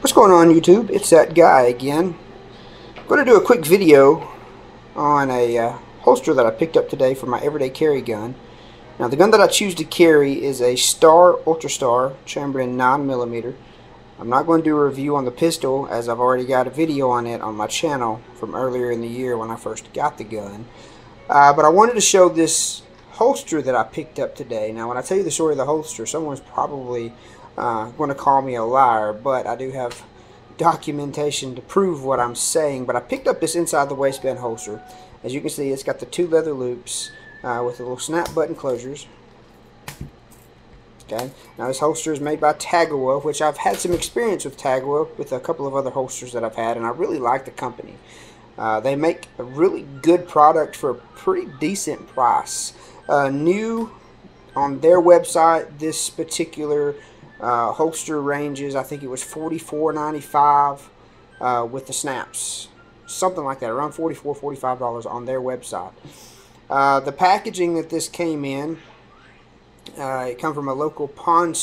What's going on, YouTube? It's that guy again. I'm going to do a quick video on a holster that I picked up today for my everyday carry gun. Now, the gun that I choose to carry is a Star Ultrastar chambered in 9mm. I'm not going to do a review on the pistol, as I've already got a video on it on my channel from earlier in the year when I first got the gun. But I wanted to show this holster that I picked up today. Now, when I tell you the story of the holster, someone's probably going to call me a liar, but I do have documentation to prove what I'm saying. But I picked up this inside the waistband holster. As you can see, it's got the two leather loops with the little snap button closures. Okay. Now, this holster is made by Tagua, which I've had some experience with Tagua with a couple of other holsters that I've had, and I really like the company. They make a really good product for a pretty decent price. New on their website, this particular holster ranges, I think it was $44.95 with the snaps, something like that, around $44, $45 on their website. The packaging that this came in, it come from a local pawn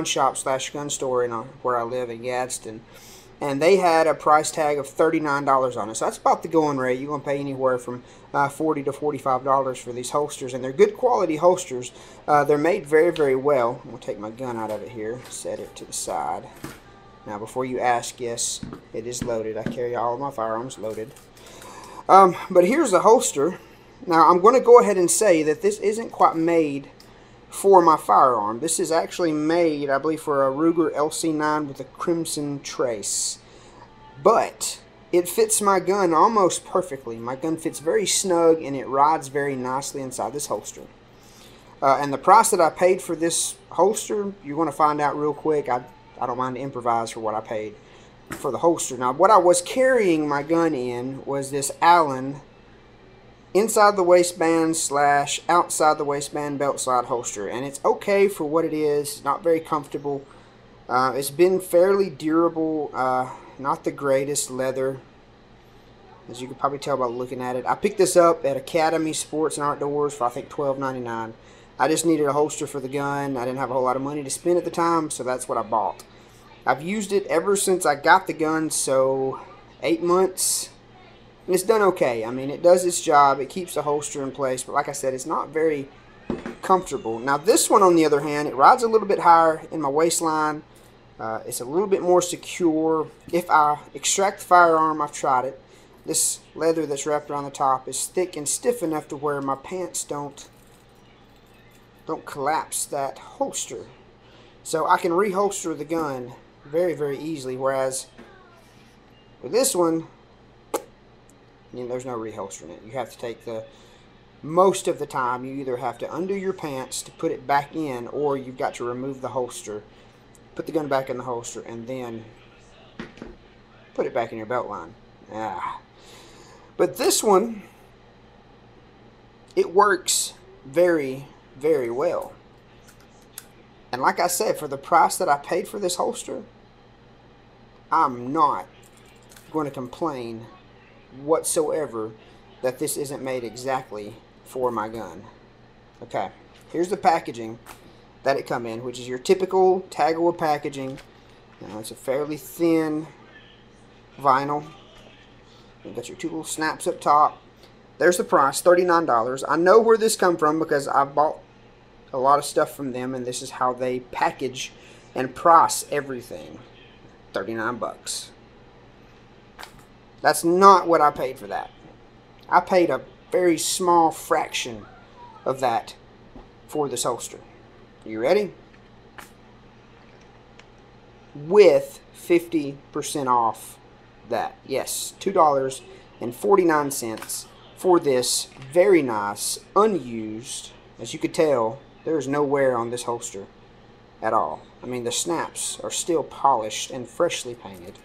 shop / gun store in where I live in Gadsden, and they had a price tag of $39 on it. So that's about the going rate. You're going to pay anywhere from $40 to $45 for these holsters, and they're good quality holsters. They're made very, very well. I'm going to take my gun out of it here, set it to the side. Now, before you ask, yes, it is loaded. I carry all of my firearms loaded. But here's the holster. Now, I'm going to go ahead and say that this isn't quite made for my firearm. This is actually made, I believe, for a Ruger LC9 with a crimson trace. But it fits my gun almost perfectly. My gun fits very snug, and it rides very nicely inside this holster. And the price that I paid for this holster, you're going to find out real quick. I don't mind to improvise for what I paid for the holster. Now, what I was carrying my gun in was this Allen inside the waistband / outside the waistband belt slide holster, and it's okay for what it is. It's not very comfortable. It's been fairly durable, not the greatest leather, as you can probably tell by looking at it. I picked this up at Academy Sports and Outdoors for I think $12.99. I just needed a holster for the gun. I didn't have a whole lot of money to spend at the time, so that's what I bought. I've used it ever since I got the gun, so 8 months. And it's done okay. I mean, it does its job. It keeps the holster in place. But like I said, it's not very comfortable. Now, this one, on the other hand, it rides a little bit higher in my waistline. It's a little bit more secure. If I extract the firearm, I've tried it. This leather that's wrapped around the top is thick and stiff enough to where my pants don't collapse that holster. So I can reholster the gun very, very easily. Whereas with this one, there's no reholstering it. You have to take most of the time, you either have to undo your pants to put it back in, or you've got to remove the holster, put the gun back in the holster, and then put it back in your belt line. But this one, it works very, very well. And like I said, for the price that I paid for this holster, I'm not going to complain whatsoever that this isn't made exactly for my gun. Okay, here's the packaging that it come in, which is your typical Tagua packaging. Now, it's a fairly thin vinyl. You've got your two little snaps up top. There's the price, $39. I know where this come from because I've bought a lot of stuff from them, and this is how they package and price everything. 39 bucks. That's not what I paid for that. I paid a very small fraction of that for this holster. You ready? With 50% off that. Yes, $2.49 for this very nice, unused, as you could tell, there's no wear on this holster at all. I mean, the snaps are still polished and freshly painted.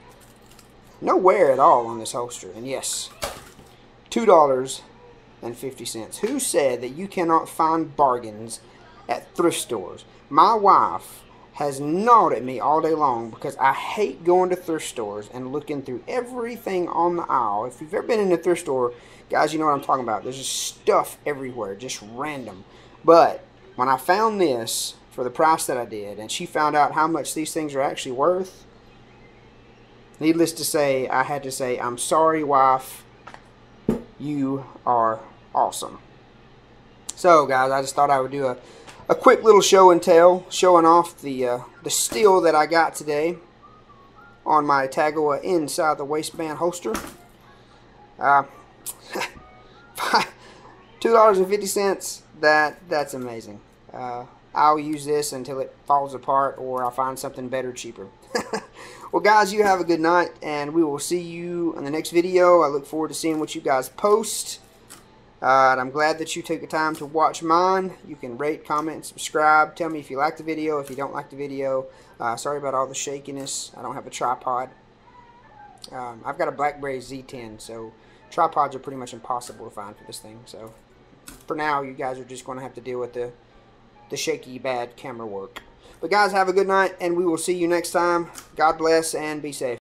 No wear at all on this holster. And yes, $2.50. Who said that you cannot find bargains at thrift stores? My wife has gnawed at me all day long because I hate going to thrift stores and looking through everything on the aisle. If you've ever been in a thrift store, guys, you know what I'm talking about. There's just stuff everywhere, just random. But when I found this for the price that I did, and she found out how much these things are actually worth, needless to say, I had to say, I'm sorry, wife. You are awesome. So, guys, I just thought I would do a quick little show and tell, showing off the steel that I got today on my Tagua inside the waistband holster. $2.50. That's amazing. I'll use this until it falls apart, or I'll find something better, cheaper. Well, guys, you have a good night, and we will see you in the next video. I look forward to seeing what you guys post. And I'm glad that you took the time to watch mine. You can rate, comment, and subscribe. Tell me if you like the video, if you don't like the video. Sorry about all the shakiness. I don't have a tripod. I've got a BlackBerry Z10, so tripods are pretty much impossible to find for this thing. So for now, you guys are just going to have to deal with the shaky, bad camera work. But guys, have a good night, and we will see you next time. God bless, and be safe.